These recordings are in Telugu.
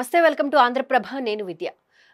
నమస్తే వెల్కమ్ టు ఆంధ్రప్రభ నేను విద్య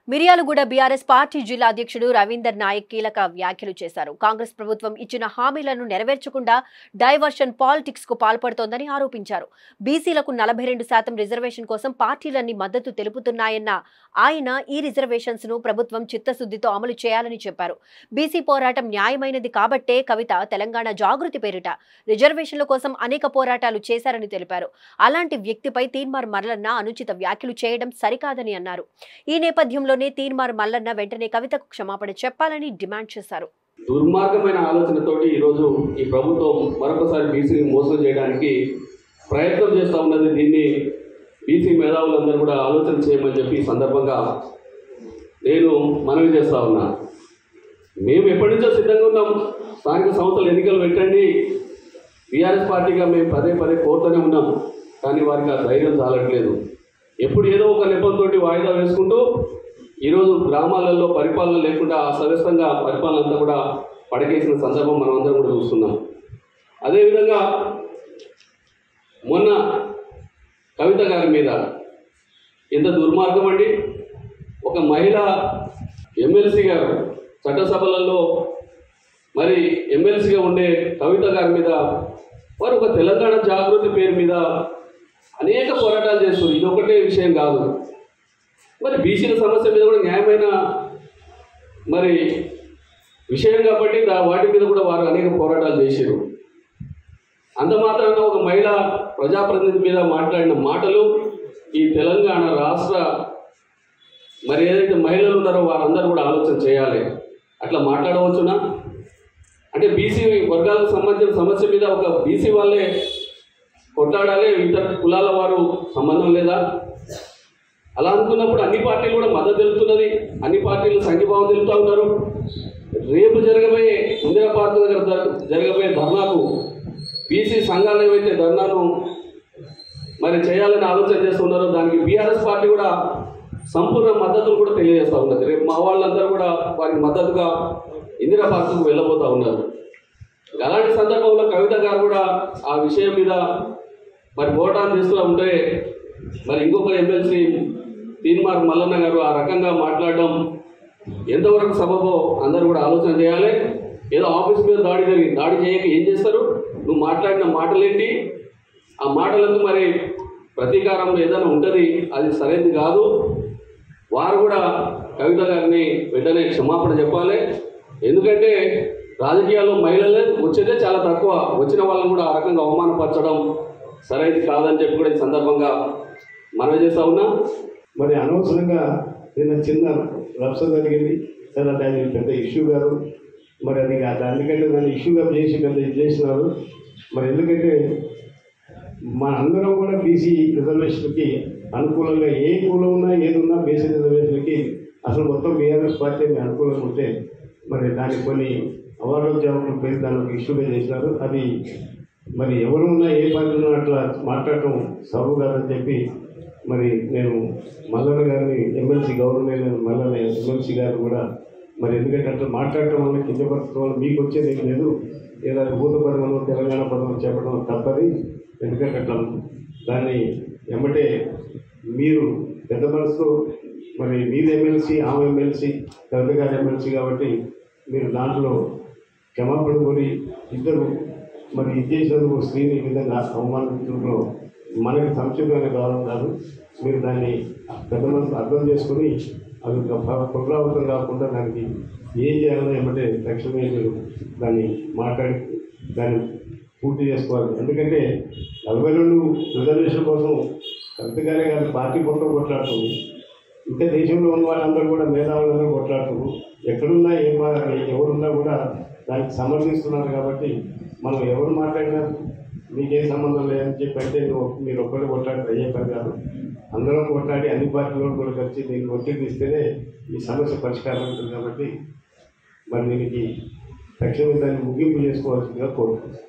మిర్యాలగూడ బీఆర్ఎస్ పార్టీ జిల్లా అధ్యక్షుడు రవీందర్ నాయక్ కీలక వ్యాఖ్యలు చేశారు. కాంగ్రెస్ ప్రభుత్వం ఇచ్చిన హామీలను నెరవేర్చకుండా డైవర్షన్ పాలిటిక్స్ కు పాల్పడుతోందని ఆరోపించారు. బీసీలకు 42% రిజర్వేషన్ కోసం పార్టీలన్నీ మద్దతు తెలుపుతున్నాయన్న ఆయన ఈ రిజర్వేషన్స్ ను ప్రభుత్వం చిత్తశుద్ధితో అమలు చేయాలని చెప్పారు. బీసీ పోరాటం న్యాయమైనది కాబట్టే కవిత తెలంగాణ జాగృతి పేరిట రిజర్వేషన్ల కోసం అనేక పోరాటాలు చేశారని తెలిపారు. అలాంటి వ్యక్తిపై తీన్మార్ మల్లన్న అనుచిత వ్యాఖ్యలు చేయడం సరికాదని అన్నారు. ఈ నేపథ్యంలో తీన్మార్ మల్లన్న వెంటనే కవితకు క్షమాపణ చెప్పాలని డిమాండ్ చేశారు. దుర్మార్గమైన ఆలోచనతోటి ఈరోజు ఈ ప్రభుత్వం మరొకసారి బీసీని మోసం చేయడానికి ప్రయత్నం చేస్తూ ఉన్నది. దీన్ని బీసీ మేధావులందరూ కూడా ఆలోచన చేయమని చెప్పి ఈ సందర్భంగా నేను మనవి చేస్తూ ఉన్నా. మేము ఎప్పటి నుంచో సిద్ధంగా ఉన్నాం. స్థానిక సంస్థలు ఎన్నికలు పెట్టండి, బీఆర్ఎస్ పార్టీగా మేము పదే కోరుతూనే ఉన్నాం. కానీ వారికి ఆ ధైర్యం చాలట్లేదు. ఎప్పుడు ఏదో ఒక నెపంతో వాయిదా వేసుకుంటూ ఈరోజు గ్రామాలలో పరిపాలన లేకుండా అసవ్యస్తంగా పరిపాలన అంతా కూడా పడకేసిన సందర్భం మనం అందరం కూడా చూస్తున్నాం. అదేవిధంగా మొన్న కవిత గారి మీద ఎంత దుర్మార్గం అండి. ఒక మహిళా ఎమ్మెల్సీ గారు చట్టసభలలో మరి ఎమ్మెల్సీగా ఉండే కవిత గారి మీద వారు ఒక తెలంగాణ జాగృతి పేరు మీద అనేక పోరాటాలు చేస్తారు. ఇది ఒకటే విషయం కాదు. మరి బీసీల సమస్య మీద కూడా న్యాయమైన మరి విషయం కాబట్టి వాటి మీద కూడా వారు అనేక పోరాటాలు చేశారు. అంత మాత్రాన ఒక మహిళా ప్రజాప్రతినిధి మీద మాట్లాడిన మాటలు ఈ తెలంగాణ రాష్ట్ర మరి ఏదైతే మహిళలు ఉన్నారో వారందరూ కూడా ఆలోచన చేయాలి. అట్లా మాట్లాడవచ్చునా? అంటే బీసీ వర్గాలకు సంబంధించిన సమస్య మీద ఒక బీసీ వాళ్ళే కొట్లాడాలి, ఇతర కులాల వారు సంబంధం లేదా? అలా అనుకున్నప్పుడు అన్ని పార్టీలు కూడా మద్దతు తెలుపుతున్నది. అన్ని పార్టీలు సంఘీభావం తెలుపుతూ ఉన్నారు. రేపు జరగబోయే ఇందిరా పార్క్ దగ్గర జరగబోయే ధర్నాకు బీసీ సంఘాలు ఏవైతే ధర్నాను మరి చేయాలని ఆలోచన చేస్తున్నారో దానికి బీఆర్ఎస్ పార్టీ కూడా సంపూర్ణ మద్దతును కూడా తెలియజేస్తూ ఉన్నది. రేపు మా వాళ్ళందరూ కూడా వారికి మద్దతుగా ఇందిరా పార్కుకు వెళ్ళబోతూ ఉన్నారు. అలాంటి సందర్భంలో కవిత గారు కూడా ఆ విషయం మీద మరి పోరాటం చేస్తూ ఉంటే మరి ఇంకొక ఎమ్మెల్సీ తీన్మార్ మల్లన్న గారు ఆ రకంగా మాట్లాడడం ఎంతవరకు సబబో అందరూ కూడా ఆలోచన చేయాలి. ఏదో ఆఫీస్ మీద దాడి చేయక ఏం చేస్తారు? నువ్వు మాట్లాడిన మాటలేంటి? ఆ మాటలకు మరి ప్రతీకారం ఏదైనా ఉంటుంది, అది సరైనది కాదు. వారు కూడా కవిత గారిని వెంటనే క్షమాపణ చెప్పాలి. ఎందుకంటే రాజకీయాల్లో మహిళలే వచ్చేదే చాలా తక్కువ. వచ్చిన వాళ్ళని కూడా ఆ రకంగా అవమానపరచడం సరైనది కాదని చెప్పి కూడా ఈ సందర్భంగా మనవి చేస్తా ఉన్నా. మరి అనవసరంగా నిన్న చిన్న రప్స జరిగింది. సరే దాన్ని పెద్ద ఇష్యూ గారు మరి అది దానికంటే దాన్ని ఇష్యూగా చేసి పెద్ద ఇది చేసినారు. మరి ఎందుకంటే మన అందరం కూడా బీసీ రిజర్వేషన్కి అనుకూలంగా ఏ కులం ఉన్నా ఏది ఉన్నా బీసీ రిజర్వేషన్కి అసలు మొత్తం బీఆర్ఎస్ పార్టీ అనుకూలంగా ఉంటే మరి దానికి కొన్ని అవార్డు జాబులు పేరు దాన్ని ఒక ఇష్యూగా చేసినారు. అది మరి ఎవరు ఉన్నా ఏ పార్టీ ఉన్నా అట్లా మాట్లాడటం సబబు కాదని చెప్పి మరి నేను మల్లన్న గారిని ఎమ్మెల్సీ గౌరవమైన మల్లన్న ఎమ్మెల్సీ గారు కూడా మరి ఎందుకంటే అట్లా మాట్లాడటం వల్ల కిందపరచడం వల్ల మీకు వచ్చేది ఏం లేదు. ఏదైనా భూత పదం తెలంగాణ పదం చెప్పడం తప్పది. ఎందుకంటే అట్లా దాన్ని ఎమ్మటే మీరు పెద్ద మనసుతో మరి మీది ఎమ్మెల్సీ ఆమె ఎమ్మెల్సీ కవిత గారి ఎమ్మెల్సీ కాబట్టి మీరు దాంట్లో క్షమాపణ కోరి ఇద్దరు మరి ఇది చేసినందుకు స్త్రీని ఈ విధంగా అవమానించడంలో మనకి సంక్షిప్తమైన కాలం కాదు. మీరు దాన్ని పెద్ద మనసు అర్థం చేసుకొని అది పునరావృతం కాకుండా దానికి ఏం చేయాలో ఏమంటే తక్షణమే మీరు దాన్ని మాట్లాడి దాన్ని పూర్తి చేసుకోవాలి. ఎందుకంటే 42 రిజర్వేషన్ కోసం కవితగానే కాదు పార్టీ మొత్తం కొట్లాడుతుంది. ఇంకా దేశంలో ఉన్న వాళ్ళందరూ కూడా మేధావులందరూ కొట్లాడుతున్నారు. ఎక్కడున్నా ఎవరున్నా కూడా దానికి సమర్థిస్తున్నారు. కాబట్టి మనం ఎవరు మాట్లాడినా మీకేం సంబంధం లేదని చెప్పి అంటే మీరు ఒక్కరు కొట్లాడి అయ్యే పని కాదు. అందరం కొట్లాడి అన్ని పార్టీలను కూడా కలిసి దీనికి ఒత్తిడి ఇస్తేనే ఈ సమస్య పరిష్కారం అవుతుంది. కాబట్టి మరి దీనికి తక్షణమే దాన్ని ముగింపు చేసుకోవాల్సిందిగా కోరుతున్నాను.